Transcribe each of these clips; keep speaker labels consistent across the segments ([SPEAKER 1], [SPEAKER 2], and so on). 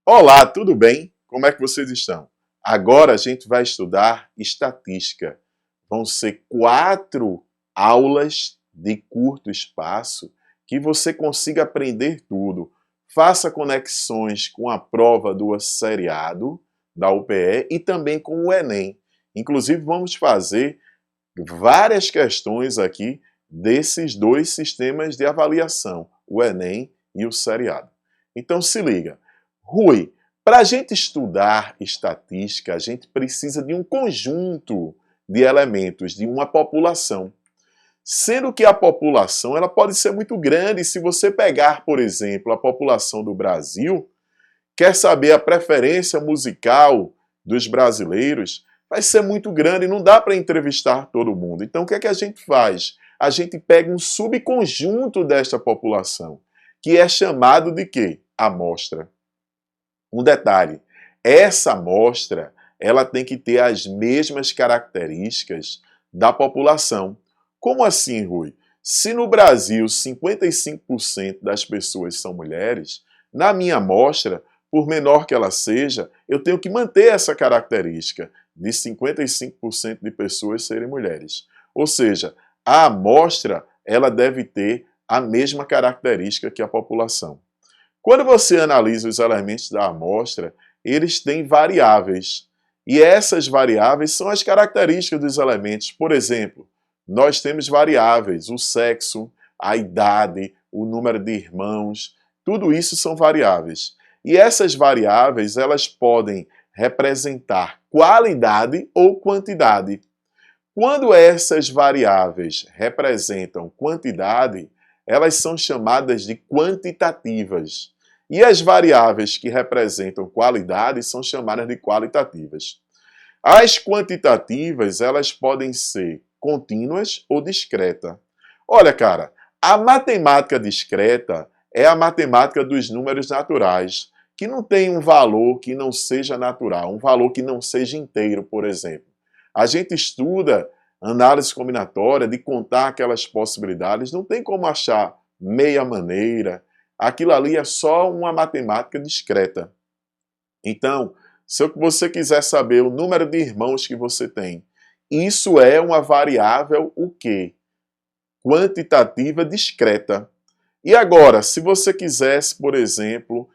[SPEAKER 1] Olá, tudo bem? Como é que vocês estão? Agora a gente vai estudar estatística. Vão ser 4 aulas de curto espaço que você consiga aprender tudo. Faça conexões com a prova do seriado da UPE e também com o Enem. Inclusive, vamos fazer várias questões aqui desses dois sistemas de avaliação, o Enem e o seriado. Então se liga. Rui, para a gente estudar estatística, a gente precisa de um conjunto de elementos de uma população. Sendo que a população ela pode ser muito grande. Se você pegar, por exemplo, a população do Brasil, quer saber a preferência musical dos brasileiros, vai ser muito grande, não dá para entrevistar todo mundo. Então o que é que a gente faz? A gente pega um subconjunto desta população, que é chamado de quê? Amostra. Um detalhe, essa amostra ela tem que ter as mesmas características da população. Como assim, Rui? Se no Brasil 55% das pessoas são mulheres, na minha amostra, por menor que ela seja, eu tenho que manter essa característica de 55% de pessoas serem mulheres. Ou seja, a amostra ela deve ter a mesma característica que a população. Quando você analisa os elementos da amostra, eles têm variáveis. E essas variáveis são as características dos elementos. Por exemplo, nós temos variáveis, o sexo, a idade, o número de irmãos, tudo isso são variáveis. E essas variáveis, elas podem representar qualidade ou quantidade. Quando essas variáveis representam quantidade, elas são chamadas de quantitativas. E as variáveis que representam qualidade são chamadas de qualitativas. As quantitativas, elas podem ser contínuas ou discreta. Olha, cara, a matemática discreta é a matemática dos números naturais, que não tem um valor que não seja natural, um valor que não seja inteiro, por exemplo. A gente estuda análise combinatória de contar aquelas possibilidades, não tem como achar meia maneira. Aquilo ali é só uma matemática discreta. Então, se você quiser saber o número de irmãos que você tem, isso é uma variável o quê? Quantitativa discreta. E agora, se você quisesse, por exemplo,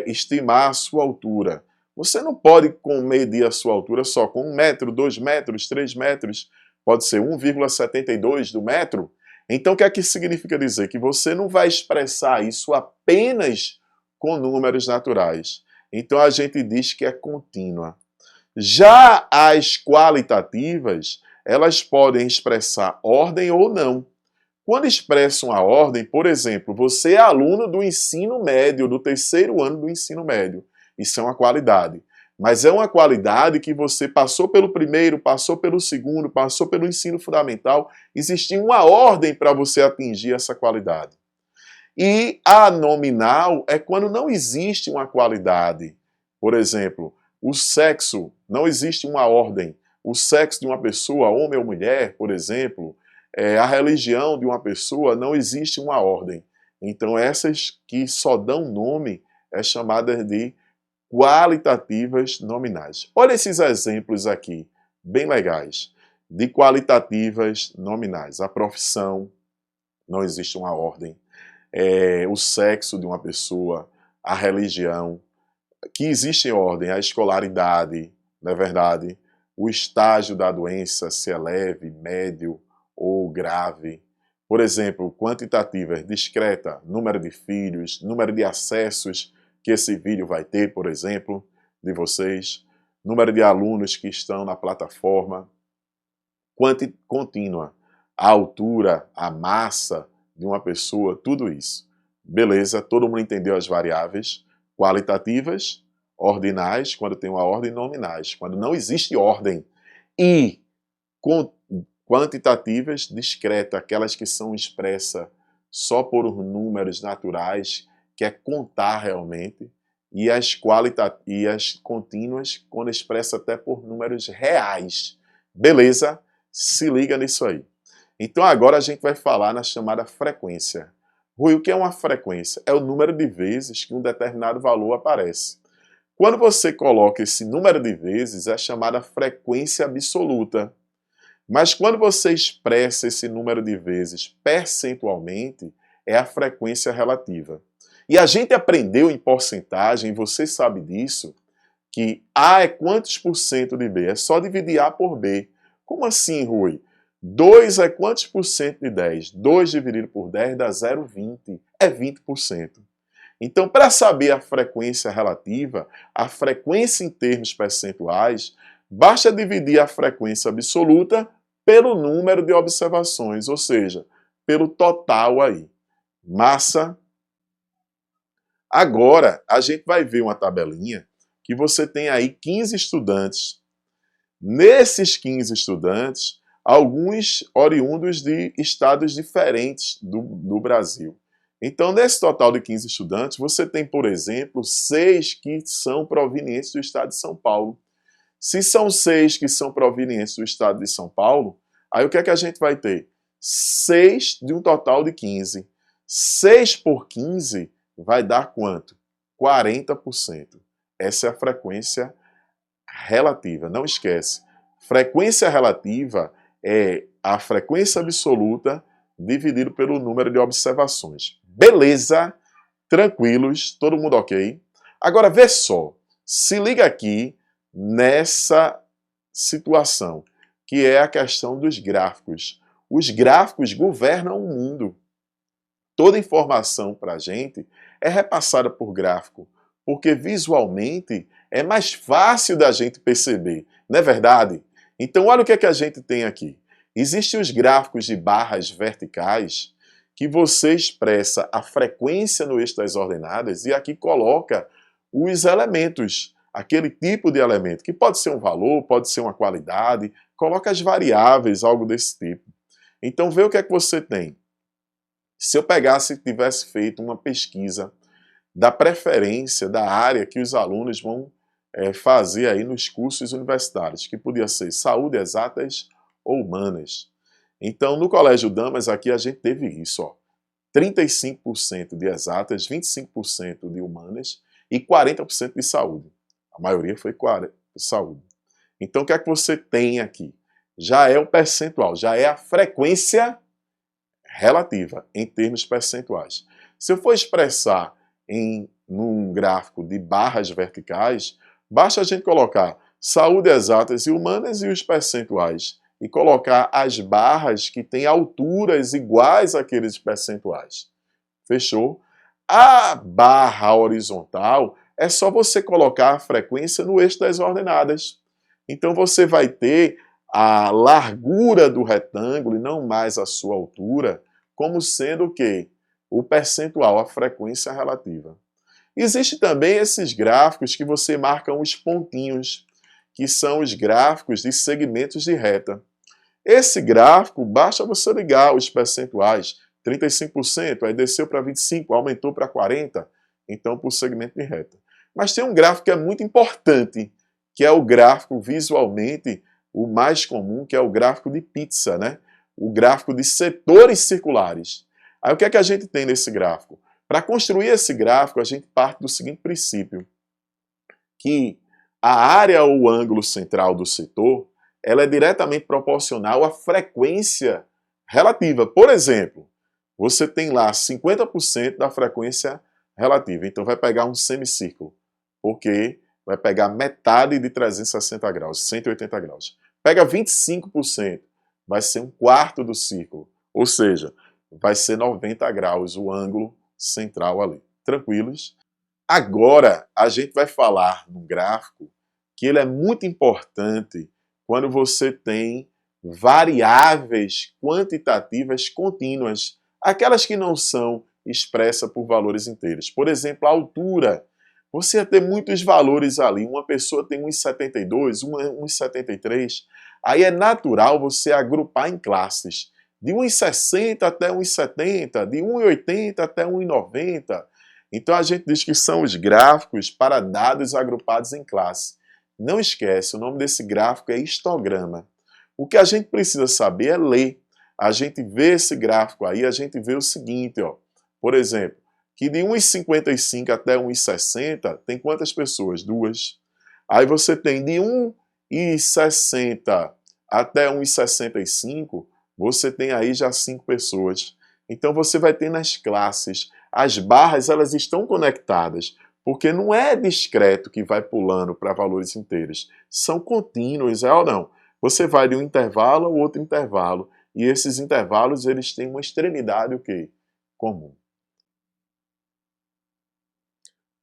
[SPEAKER 1] estimar a sua altura, você não pode medir a sua altura só com 1 metro, 2 metros, 3 metros, pode ser 1,72 do metro. Então, o que é que significa dizer? Que você não vai expressar isso apenas com números naturais. Então, a gente diz que é contínua. Já as qualitativas, elas podem expressar ordem ou não. Quando expressam a ordem, por exemplo, você é aluno do ensino médio, do 3º ano do ensino médio. Isso é uma qualidade. Mas é uma qualidade que você passou pelo primeiro, passou pelo segundo, passou pelo ensino fundamental. Existia uma ordem para você atingir essa qualidade. E a nominal é quando não existe uma qualidade. Por exemplo, o sexo, não existe uma ordem. O sexo de uma pessoa, homem ou mulher, por exemplo, a religião de uma pessoa, não existe uma ordem. Então essas que só dão nome é chamadas de qualitativas nominais. Olha esses exemplos aqui, bem legais, de qualitativas nominais. A profissão, não existe uma ordem. O sexo de uma pessoa, a religião, que existe em ordem, a escolaridade, não é verdade? O estágio da doença, se é leve, médio ou grave. Por exemplo, quantitativas, discreta, número de filhos, número de acessos que esse vídeo vai ter, por exemplo, de vocês, número de alunos que estão na plataforma, contínua, a altura, a massa de uma pessoa, tudo isso. Beleza, todo mundo entendeu as variáveis qualitativas, ordinais, quando tem uma ordem, nominais, quando não existe ordem. E quantitativas, discreta, aquelas que são expressas só por números naturais, que é contar realmente, e as contínuas, quando expressa até por números reais. Beleza? Se liga nisso aí. Então agora a gente vai falar na chamada frequência. Rui, o que é uma frequência? É o número de vezes que um determinado valor aparece. Quando você coloca esse número de vezes, é chamada frequência absoluta. Mas quando você expressa esse número de vezes percentualmente, é a frequência relativa. E a gente aprendeu em porcentagem, você sabe disso, que A é quantos por cento de B? É só dividir A por B. Como assim, Rui? 2 é quantos por cento de 10? 2 dividido por 10 dá 0,20. É 20%. Então, para saber a frequência relativa, a frequência em termos percentuais, basta dividir a frequência absoluta pelo número de observações, ou seja, pelo total aí. Massa. Agora, a gente vai ver uma tabelinha que você tem aí 15 estudantes. Nesses 15 estudantes, alguns oriundos de estados diferentes do Brasil. Então, nesse total de 15 estudantes, você tem, por exemplo, 6 que são provenientes do estado de São Paulo. Se são 6 que são provenientes do estado de São Paulo, aí o que é que a gente vai ter? 6 de um total de 15. 6 por 15 vai dar quanto? 40%. Essa é a frequência relativa, não esquece. Frequência relativa é a frequência absoluta dividido pelo número de observações. Beleza? Tranquilos? Todo mundo ok? Agora vê só, se liga aqui nessa situação, que é a questão dos gráficos. Os gráficos governam o mundo. Toda informação para a gente é repassada por gráfico, porque visualmente é mais fácil da gente perceber, não é verdade? Então olha o que é que a gente tem aqui. Existem os gráficos de barras verticais que você expressa a frequência no eixo das ordenadas e aqui coloca os elementos, aquele tipo de elemento, que pode ser um valor, pode ser uma qualidade, coloca as variáveis, algo desse tipo. Então vê o que é que você tem. Se eu pegasse e tivesse feito uma pesquisa da preferência da área que os alunos vão fazer aí nos cursos universitários, que podia ser saúde, exatas ou humanas. Então, no Colégio Damas, aqui a gente teve isso, ó, 35% de exatas, 25% de humanas e 40% de saúde. A maioria foi de saúde. Então, o que é que você tem aqui? Já é um percentual, já é a frequência relativa, em termos percentuais. Se eu for expressar num gráfico de barras verticais, basta a gente colocar saúde, exatas e humanas e os percentuais, e colocar as barras que têm alturas iguais àqueles percentuais. Fechou? A barra horizontal é só você colocar a frequência no eixo das ordenadas. Então você vai ter a largura do retângulo e não mais a sua altura, como sendo o quê? O percentual, a frequência relativa. Existem também esses gráficos que você marca os pontinhos, que são os gráficos de segmentos de reta. Esse gráfico, basta você ligar os percentuais, 35%, aí desceu para 25%, aumentou para 40%, então por segmento de reta. Mas tem um gráfico que é muito importante, que é o gráfico visualmente o mais comum, que é o gráfico de pizza, né? O gráfico de setores circulares. Aí o que é que a gente tem nesse gráfico? Para construir esse gráfico, a gente parte do seguinte princípio, que a área ou o ângulo central do setor, ela é diretamente proporcional à frequência relativa. Por exemplo, você tem lá 50% da frequência relativa, então vai pegar um semicírculo, porque vai pegar metade de 360 graus, 180 graus. Pega 25%, vai ser um quarto do círculo, ou seja, vai ser 90 graus o ângulo central ali. Tranquilos? Agora, a gente vai falar num gráfico que ele é muito importante quando você tem variáveis quantitativas contínuas, aquelas que não são expressas por valores inteiros. Por exemplo, a altura. Você ia ter muitos valores ali. Uma pessoa tem 1,72, 1,73. Aí é natural você agrupar em classes. De 1,60 até 1,70, de 1,80 até 1,90. Então a gente diz que são os gráficos para dados agrupados em classe. Não esquece, o nome desse gráfico é histograma. O que a gente precisa saber é ler. A gente vê esse gráfico aí, a gente vê o seguinte, ó. por exemplo, que de 1,55 até 1,60 tem quantas pessoas? 2. Aí você tem de 1,60 até 1,65, você tem aí já 5 pessoas. Então você vai ter nas classes, as barras elas estão conectadas, porque não é discreto que vai pulando para valores inteiros, são contínuos, é ou não? Você vai de um intervalo ao outro intervalo, e esses intervalos eles têm uma extremidade o quê? Comum.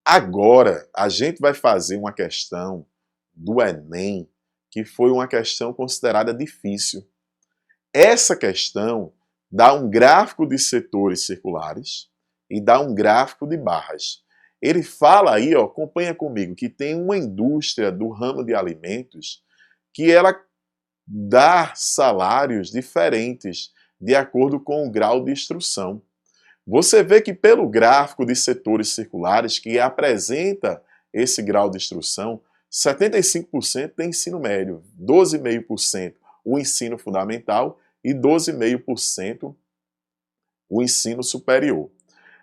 [SPEAKER 1] Agora, a gente vai fazer uma questão do Enem, que foi uma questão considerada difícil. Essa questão dá um gráfico de setores circulares e dá um gráfico de barras. Ele fala aí, ó, acompanha comigo, que tem uma indústria do ramo de alimentos que ela dá salários diferentes de acordo com o grau de instrução. Você vê que pelo gráfico de setores circulares que apresenta esse grau de instrução, 75% tem ensino médio, 12,5% o ensino fundamental e 12,5% o ensino superior.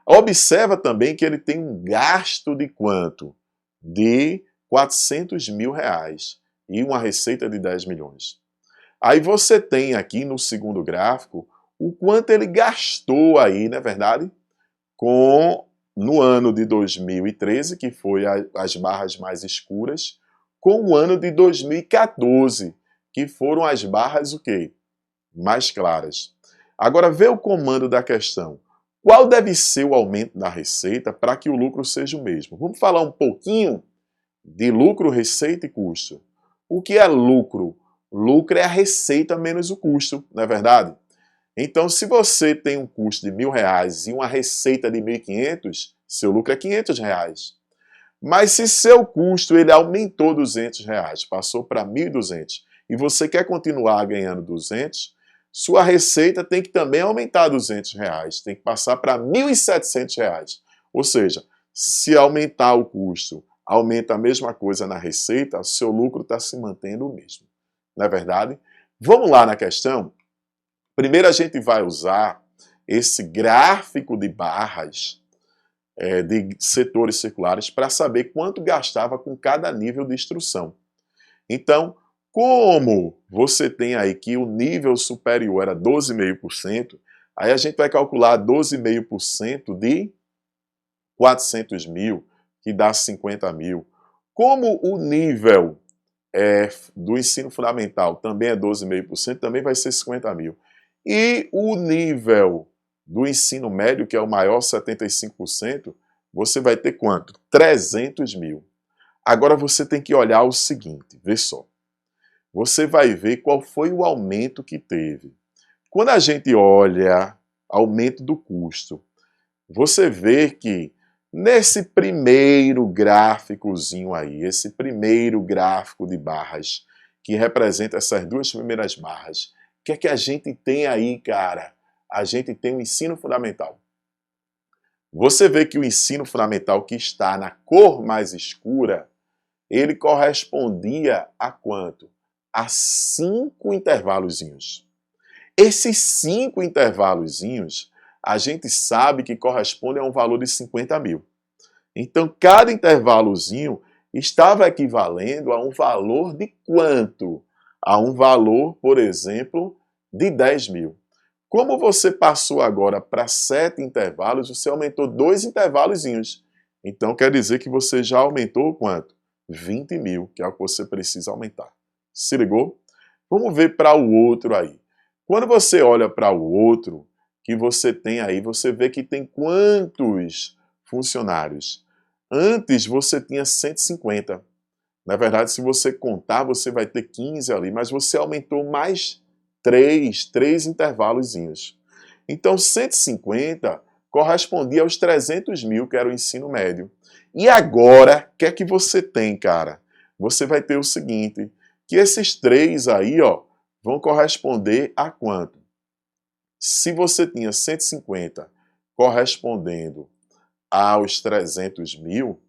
[SPEAKER 1] Observa também que ele tem um gasto de quanto? De 400 mil reais e uma receita de 10 milhões. Aí você tem aqui no segundo gráfico o quanto ele gastou aí, não é verdade? No ano de 2013, que foi as barras mais escuras, com o ano de 2014, que foram as barras o quê? Mais claras. Agora vê o comando da questão. Qual deve ser o aumento da receita para que o lucro seja o mesmo? Vamos falar um pouquinho de lucro, receita e custo. O que é lucro? Lucro é a receita menos o custo, não é verdade? Então, se você tem um custo de R$1.000 e uma receita de 1.500, seu lucro é R$500. Mas se seu custo ele aumentou R$200, passou para 1.200, e você quer continuar ganhando 200, sua receita tem que também aumentar R$200, tem que passar para R$1.700. Ou seja, se aumentar o custo, aumenta a mesma coisa na receita, seu lucro está se mantendo o mesmo. Não é verdade? Vamos lá na questão? Primeiro a gente vai usar esse gráfico de barras de setores circulares para saber quanto gastava com cada nível de instrução. Então, como você tem aí que o nível superior era 12,5%, aí a gente vai calcular 12,5% de 400 mil, que dá 50 mil. Como o nível do ensino fundamental também é 12,5%, também vai ser 50 mil. E o nível do ensino médio, que é o maior, 75%, você vai ter quanto? 300 mil. Agora você tem que olhar o seguinte, vê só. Você vai ver qual foi o aumento que teve. Quando a gente olha aumento do custo, você vê que nesse primeiro gráficozinho aí, esse primeiro gráfico de barras, que representa essas duas primeiras barras, o que é que a gente tem aí, cara? A gente tem o ensino fundamental. Você vê que o ensino fundamental que está na cor mais escura, ele correspondia a quanto? A 5 intervalozinhos. Esses 5 intervalozinhos, a gente sabe que corresponde a um valor de 50 mil. Então, cada intervalozinho estava equivalendo a um valor de quanto? A um valor, por exemplo, de 10 mil. Como você passou agora para 7 intervalos, você aumentou 2 intervalozinhos. Então, quer dizer que você já aumentou quanto? 20 mil, que é o que você precisa aumentar. Se ligou? Vamos ver para o outro aí. Quando você olha para o outro, que você tem aí, você vê que tem quantos funcionários? Antes você tinha 150. Na verdade, se você contar, você vai ter 15 ali, mas você aumentou mais 3 intervalozinhos. Então, 150 correspondia aos 300 mil, que era o ensino médio. E agora, o que é que você tem, cara? Você vai ter o seguinte, que esses 3 aí, ó, vão corresponder a quanto? Se você tinha 150 correspondendo aos 300 mil,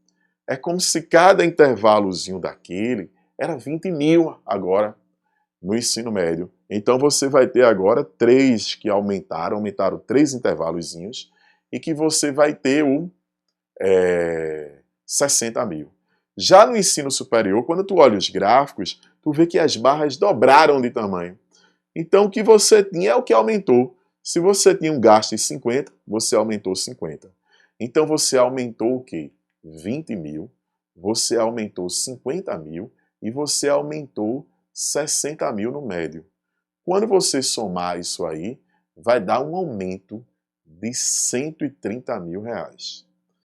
[SPEAKER 1] é como se cada intervalozinho daquele era 20 mil agora no ensino médio. Então você vai ter agora 3 que aumentaram 3 intervalozinhos, e que você vai ter o 60 mil. Já no ensino superior, quando tu olha os gráficos, tu vê que as barras dobraram de tamanho. Então, o que você tinha é o que aumentou. Se você tinha um gasto de 50, você aumentou 50. Então, você aumentou o quê? 20 mil, você aumentou 50 mil e você aumentou 60 mil no médio. Quando você somar isso aí, vai dar um aumento de 130 mil reais.